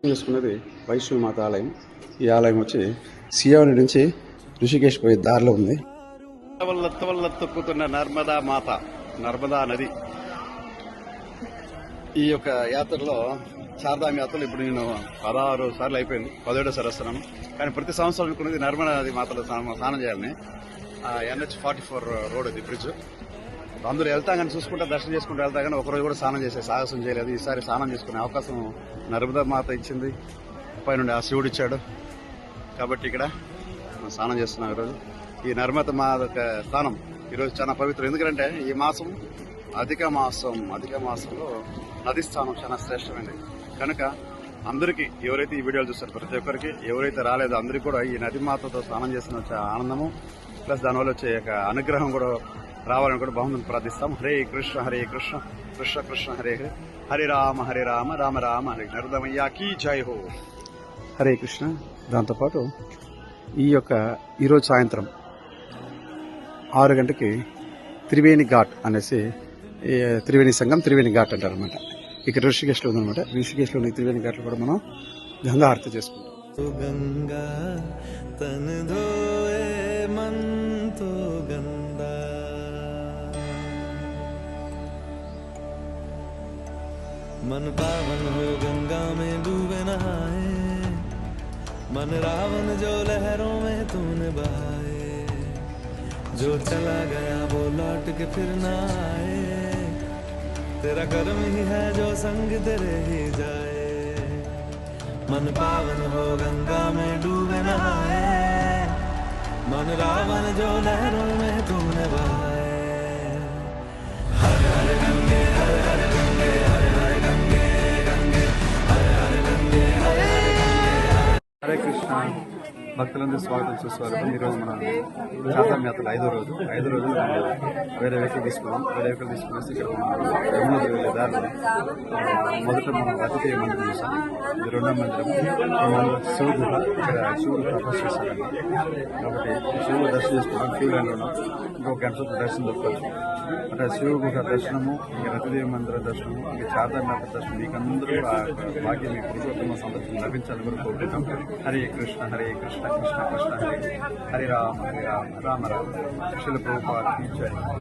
చేసుకున్నది వైష్ణవి మాత ఆలయం. ఈ ఆలయం వచ్చి సియావని నుంచి ఋషికేశ్ పోయే దారిలో ఉంది. తొక్కుతున్న నర్మదా మాత, నర్మదా నది. ఈ యొక్క యాత్రలో చార్ధామ్ యాత్రలు ఇప్పుడు నేను 16 సార్లు అయిపోయింది, 17 సారి వస్తున్నాను. కానీ ప్రతి సంవత్సరం అనుకున్నది నర్మదా నది మాతలో స్నానం చేయాలని. NH44 రోడ్ ఇది, బ్రిడ్జ్. అందరూ వెళ్తా కానీ చూసుకుంటా దర్శనం చేసుకుంటూ వెళ్తా కానీ ఒకరోజు కూడా స్నానం చేసే సాహసం చేయలేదు. ఈసారి స్నానం చేసుకునే అవకాశం నర్మదా మాత ఇచ్చింది, పైనుండి ఆ శివుడు ఇచ్చాడు. కాబట్టి ఇక్కడ స్నానం చేస్తున్నాం ఈరోజు. ఈ నర్మదా మాత స్థానం ఈరోజు చాలా పవిత్రం. ఎందుకంటే ఈ మాసం అధిక మాసంలో నది స్థానం చాలా శ్రేష్టమైనది. కనుక అందరికీ, ఎవరైతే ఈ వీడియోలు చూస్తారో ప్రతి ఒక్కరికి, ఎవరైతే రాలేదో అందరికీ కూడా ఈ నది మాతతో స్నానం చేసిన వచ్చే ఆనందము ప్లస్ దానివల్ల వచ్చే అనుగ్రహం కూడా రావాలని కూడా బాగుందని ప్రార్థిస్తాం. హరే కృష్ణ కృష్ణ కృష్ణ హరే హరే, హరే రామ రామ రామ హరే. నర్మదమయ్యాకి జై హో. హరే కృష్ణ. దాంతోపాటు ఈరోజు సాయంత్రం 6 గంటకి త్రివేణి ఘాట్ అనేసి, త్రివేణి సంఘం త్రివేణి ఘాట్ అంటారు అనమాట. ఇక్కడ ఋషికేశ్లో ఉందనమాట. ఋషికేశ్లో ఉన్న త్రివేణి ఘాట్లో కూడా మనం గంగా ఆరతి చేసుకుంటాం. గంగా తన ధోయే मन तो गंदा, मन पावन हो गंगा में डूबे नहाए, मन रावण जो लहरों में तूने बहाए, जो चला गया वो लौट के फिर ना आए, तेरा कर्म ही है जो संग तेरे ही जाए, मन पावन हो गंगा में डूबे नहाए, मन रावण जो लहरों में तूने बहाए, हर हर गंगे हर हर गंगे हर हर गंगे गंगे हर हर गंगे हर हर गंगे. హరే కృష్ణ. భక్తులందరూ స్వాగతం సుస్వాగతం. ఈరోజు మన చార్ధామ్ యాత్రలు 5వ రోజు. 5 రోజులు వేరే వెహికల్ తీసుకున్నాం. వేరే వెహికల్ తీసుకునేసి ఇక్కడ యమునోత్రి వెళ్ళే దారిలో మొదట మనం అతిథేయ మందిరం చూసాం. ఇది 2వ మందిరం. శివ గుహ. ఇక్కడ శివుడు తపస్సు చేస్తారండి. కాబట్టి శివుడు దర్శనం చేసుకున్నాం. క్యూ లైన్లో ఉన్నాం. ఇంకొక గంట దర్శనం దొరకవచ్చు. అంటే శివ గుహ దర్శనము, ఇక రతిదేవి మందిర దర్శనము, ఇక చార్ధామ్ యాత్ర దర్శనం, మీకు అందరూ భాగ్యం, మీ కుటుంబ సందర్శనం లభించాలని కూడా కోరుకుంటాం. హరే కృష్ణ కృష్ణ కృష్ణ హరే, హరి రామ రామ రామ. శిల ప్రభుపాద కీ జై.